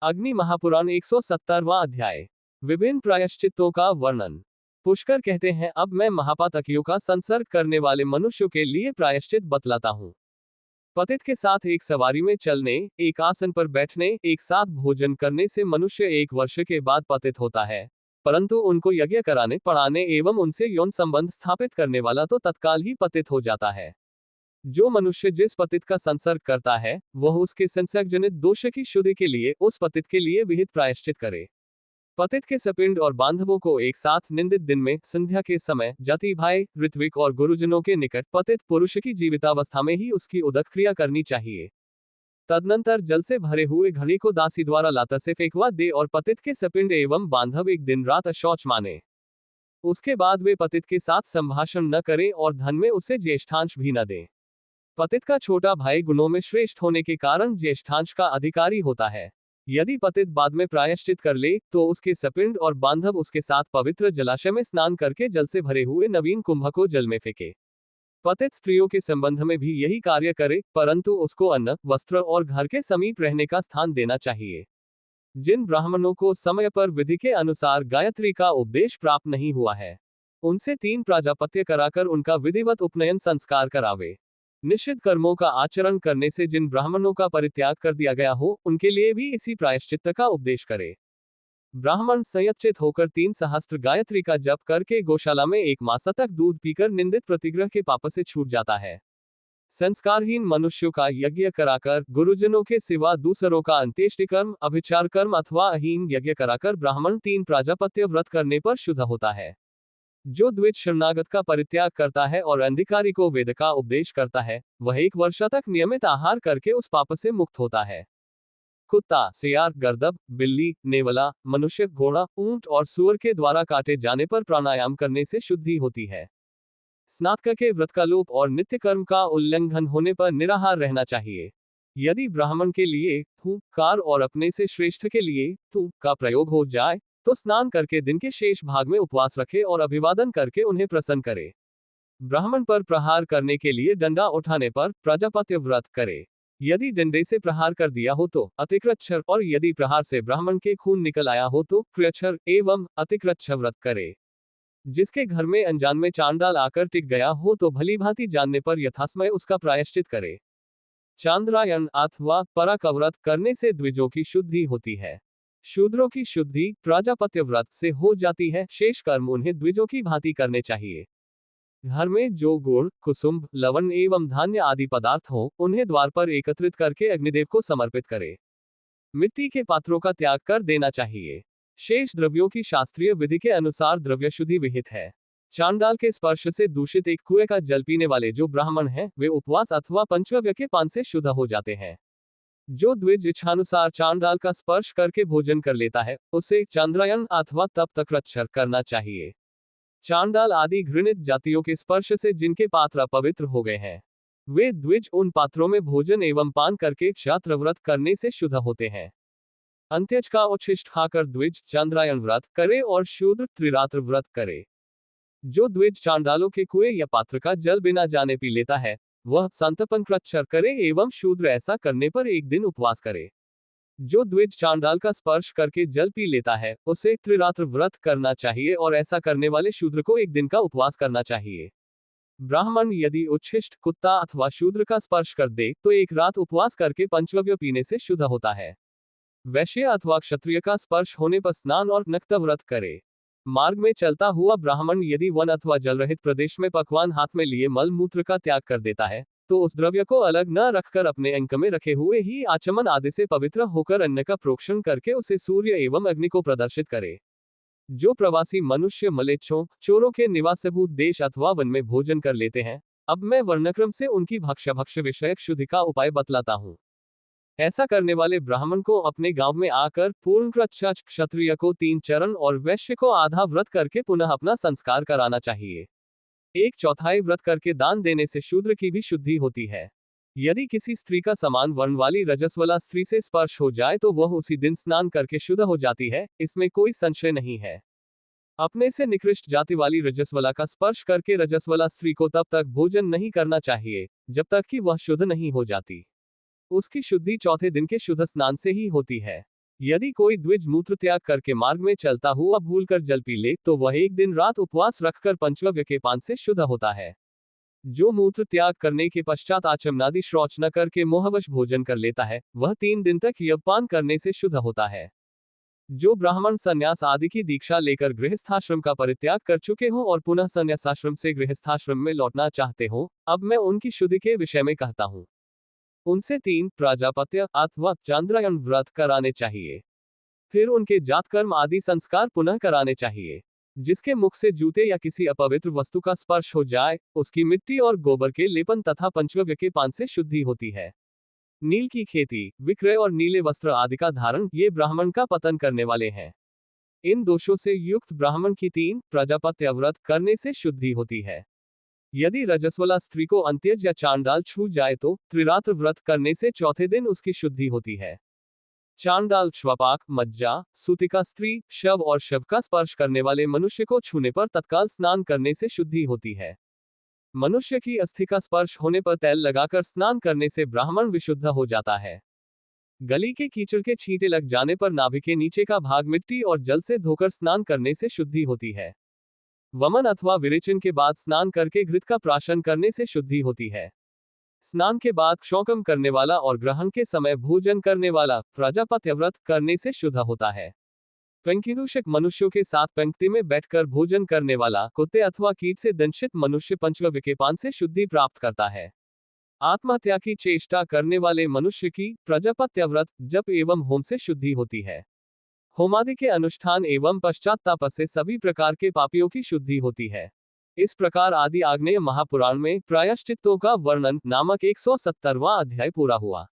अग्नि महापुराण 170वां अध्याय। विभिन्न प्रायश्चित्तों का वर्णन। पुष्कर कहते हैं, अब मैं महापातकियों का संसर्ग करने वाले मनुष्यों के लिए प्रायश्चित बतलाता हूँ। पतित के साथ एक सवारी में चलने, एक आसन पर बैठने, एक साथ भोजन करने से मनुष्य 1 वर्ष के बाद पतित होता है, परंतु उनको यज्ञ कराने, पढ़ाने एवं उनसे यौन संबंध स्थापित करने वाला तो तत्काल ही पतित हो जाता है। जो मनुष्य जिस पतित का संसर्ग करता है, वह उसके संसर्गजनित दोष की शुद्धि के लिए उस पतित के लिए विहित प्रायश्चित करे। पतित के सपिंड और बांधवों को एक साथ निंदित दिन में संध्या के समय जाति भाई, ऋत्विक और गुरुजनों के निकट पतित पुरुष की जीवितावस्था में ही उसकी उदक क्रिया करनी चाहिए। तदनंतर जल से भरे हुए घड़े को दासी द्वारा लाता से फेंकवा दे और पतित के सपिंड एवं बांधव एक दिन रात अशौच माने। उसके बाद वे पतित के साथ संभाषण न करें और धन में उसे ज्येष्ठांश भी न दें। पतित का छोटा भाई गुणों में श्रेष्ठ होने के कारण ज्येष्ठांश का अधिकारी होता है। यदि पतित बाद में प्रायश्चित कर ले, तो उसके सपिंड और बांधव उसके साथ पवित्र जलाशय में स्नान करके जल से भरे हुए नवीन कुंभ को जल में फेंके। पतित स्त्रियों के संबंध में भी यही कार्य करे, परंतु उसको अन्न, वस्त्र और घर के समीप रहने का स्थान देना चाहिए। जिन ब्राह्मणों को समय पर विधि के अनुसार गायत्री का उपदेश प्राप्त नहीं हुआ है, उनसे 3 प्राजापत्य कराकर उनका विधिवत उपनयन संस्कार करावे। निश्चित कर्मों का आचरण करने से जिन ब्राह्मणों का परित्याग कर दिया गया हो, उनके लिए भी इसी प्रायश्चित्त का उपदेश करे। ब्राह्मण संयचित होकर 3 सहस्त्र गायत्री का जप करके गौशाला में 1 मास तक दूध पीकर निंदित प्रतिग्रह के पाप से छूट जाता है। संस्कारहीन मनुष्यों का यज्ञ कराकर, गुरुजनों के सिवा दूसरों का अंत्येष्टि कर्म, अभिचार कर्म अथवा अहीन यज्ञ कराकर ब्राह्मण 3 प्राजापत्य व्रत करने पर शुद्ध होता है। जो द्विज शरणागत का परित्याग करता है और अंधिकारी को वेद का उपदेश करता है, वह 1 वर्ष तक नियमित आहार करके उस पाप से मुक्त होता है। कुत्ता, सियार, गर्दभ, बिल्ली, नेवला, मनुष्य, घोड़ा, ऊंट और सूअर के द्वारा काटे जाने पर प्राणायाम करने से शुद्धि होती है। स्नातक के व्रत का लोप और नित्य कर्म का उल्लंघन होने पर निराहार रहना चाहिए। यदि ब्राह्मण के लिए हु कार और अपने से श्रेष्ठ के लिए तु का प्रयोग हो जाए, तो स्नान करके दिन के शेष भाग में उपवास रखे और अभिवादन करके उन्हें प्रसन्न करे। ब्राह्मण पर प्रहार करने के लिए डंडा उठाने पर प्राजापत्य व्रत करे। यदि डंडे से प्रहार कर दिया हो तो अतिक्रच्छर, और यदि प्रहार से ब्राह्मण के खून निकल आया हो तो क्र्यच्छर एवं अतिक्रच्छ व्रत करे। जिसके घर में अनजान में चांडाल आकर टिक गया हो तो भलीभांति जानने पर यथासमय उसका प्रायश्चित करे। चांद्रायण अथवा पराक व्रत करने से द्विजों की शुद्धि होती है। शूद्रों की शुद्धि प्राजापत्य व्रत से हो जाती है। शेष कर्म उन्हें द्विजों की भांति करने चाहिए। घर में जो गुड़, कुसुम, लवण एवं धान्य आदि पदार्थ हो, उन्हें द्वार पर एकत्रित करके अग्निदेव को समर्पित करे। मिट्टी के पात्रों का त्याग कर देना चाहिए। शेष द्रव्यों की शास्त्रीय विधि के अनुसार द्रव्य शुद्धि विहित है। चांडाल के स्पर्श से दूषित एक कुएं का जल पीने वाले जो ब्राह्मण हैं, वे उपवास अथवा पंचगव्य के पान से शुद्ध हो जाते हैं। जो द्विज इच्छानुसार चांडाल का स्पर्श करके भोजन कर लेता है, उसे चांद्रायण अथवा तप तक्रच्छर करना चाहिए। चांडाल आदि घृणित जातियों के स्पर्श से जिनके पात्र अपवित्र हो गए हैं, वे द्विज उन पात्रों में भोजन एवं पान करके क्षात्र व्रत करने से शुद्ध होते हैं। अंत्यज का उच्छिष्ट खाकर द्विज चांद्रायण व्रत करे और शूद्र त्रिरात्र व्रत करे। जो द्विज चांडालों के कुएं या पात्र का जल बिना जाने पी लेता है, वह संतपन क्रच्छर करे एवं शूद्र ऐसा करने पर 1 दिन उपवास करे। जो द्विज चांडाल का स्पर्श करके जल पी लेता है, उसे त्रिरात्र व्रत करना चाहिए और ऐसा करने वाले शूद्र को 1 दिन का उपवास करना चाहिए। ब्राह्मण यदि उच्छिष्ट कुत्ता अथवा शूद्र का स्पर्श कर दे तो 1 रात उपवास करके पंचगव्य पीने से शुद्ध होता है। वैश्य अथवा क्षत्रिय का स्पर्श होने पर स्नान और नक्त व्रत करे। मार्ग में चलता हुआ ब्राह्मण यदि वन अथवा जल रहित प्रदेश में पकवान हाथ में लिए मल मूत्र का त्याग कर देता है, तो उस द्रव्य को अलग न रखकर अपने अंक में रखे हुए ही आचमन आदि से पवित्र होकर अन्न का प्रोक्षण करके उसे सूर्य एवं अग्नि को प्रदर्शित करे। जो प्रवासी मनुष्य मलेच्छों, चोरों के निवासभूत देश अथवा वन में भोजन कर लेते हैं, अब मैं वर्णक्रम से उनकी भक्ष्य विषयक शुद्धि का उपाय बतलाता हूँ। ऐसा करने वाले ब्राह्मण को अपने गांव में आकर पूर्णकृत क्षत्रिय को 3 चरण और वैश्य को आधा व्रत करके पुनः अपना संस्कार कराना चाहिए। 1/4 व्रत करके दान देने से शूद्र की भी शुद्धि होती है। यदि किसी स्त्री का समान वर्ण वाली रजस्वला स्त्री से स्पर्श हो जाए तो वह उसी दिन स्नान करके शुद्ध हो जाती है, इसमें कोई संशय नहीं है। अपने से निकृष्ट जाति वाली रजस्वला का स्पर्श करके रजस्वला स्त्री को तब तक भोजन नहीं करना चाहिए जब तक कि वह शुद्ध नहीं हो जाती। उसकी शुद्धि चौथे दिन के शुद्ध स्नान से ही होती है। यदि कोई द्विज मूत्र त्याग करके मार्ग में चलता हुआ भूलकर जल पी ले तो वह एक दिन रात उपवास रखकर पंचगव्य के पान से शुद्ध होता है। जो मूत्र त्याग करने के पश्चात आचमनादि शौच न करके मोहवश भोजन कर लेता है वह 3 दिन तक यवपान करने से शुद्ध होता है। जो ब्राह्मण संन्यास आदि की दीक्षा लेकर गृहस्थाश्रम का परित्याग कर चुके हों और पुनः संन्यासाश्रम से गृहस्थाश्रम में लौटना चाहते हो, अब मैं उनकी शुद्धि के विषय में कहता हूँ। उनसे 3 प्राजापत्य अथवा चांद्रायण व्रत कराने चाहिए। फिर उनके जातकर्म आदि संस्कार पुनः कराने चाहिए। जिसके मुख से जूते या किसी अपवित्र वस्तु का स्पर्श हो जाए उसकी मिट्टी और गोबर के लेपन तथा पंचगव्य के पान से शुद्धि होती है। नील की खेती, विक्रय और नीले वस्त्र आदि का धारण ये ब्राह्मण का पतन करने वाले हैं। इन दोषों से युक्त ब्राह्मण की 3 प्रजापत्य व्रत करने से शुद्धि होती है। यदि रजस्वला स्त्री को अंत्यज या चांडाल छू जाए तो त्रिरात्र व्रत करने से चौथे दिन उसकी शुद्धि होती है। चांडाल श्वपाक, मज्जा, सूतिका स्त्री, शव और शव का स्पर्श करने वाले मनुष्य को छूने पर तत्काल स्नान करने से शुद्धि होती है। मनुष्य की अस्थि का स्पर्श होने पर तैल लगाकर स्नान करने से ब्राह्मण विशुद्ध हो जाता है। गली के कीचड़ के छींटे लग जाने पर नाभि के नीचे का भाग मिट्टी और जल से धोकर स्नान करने से शुद्धि होती है। वमन अथवा विरेचन के बाद स्नान करके घृत का प्राशन करने से शुद्धि होती है। स्नान के बाद क्षौकम करने वाला और ग्रहण के समय भोजन करने वाला प्रजापत्य व्रत करने से शुद्ध होता है। पंक्तिदूषक मनुष्यों के साथ पंक्ति में बैठकर भोजन करने वाला कुत्ते अथवा कीट से दंशित मनुष्य पंचगव्य के पान से शुद्धि प्राप्त करता है। आत्महत्या की चेष्टा करने वाले मनुष्य की प्रजापत्य व्रत जप एवं होम से शुद्धि होती है। होमादि के अनुष्ठान एवं पश्चाताप से सभी प्रकार के पापियों की शुद्धि होती है। इस प्रकार आदि आग्नेय महापुराण में प्रायश्चित्तों का वर्णन नामक 170वां अध्याय पूरा हुआ।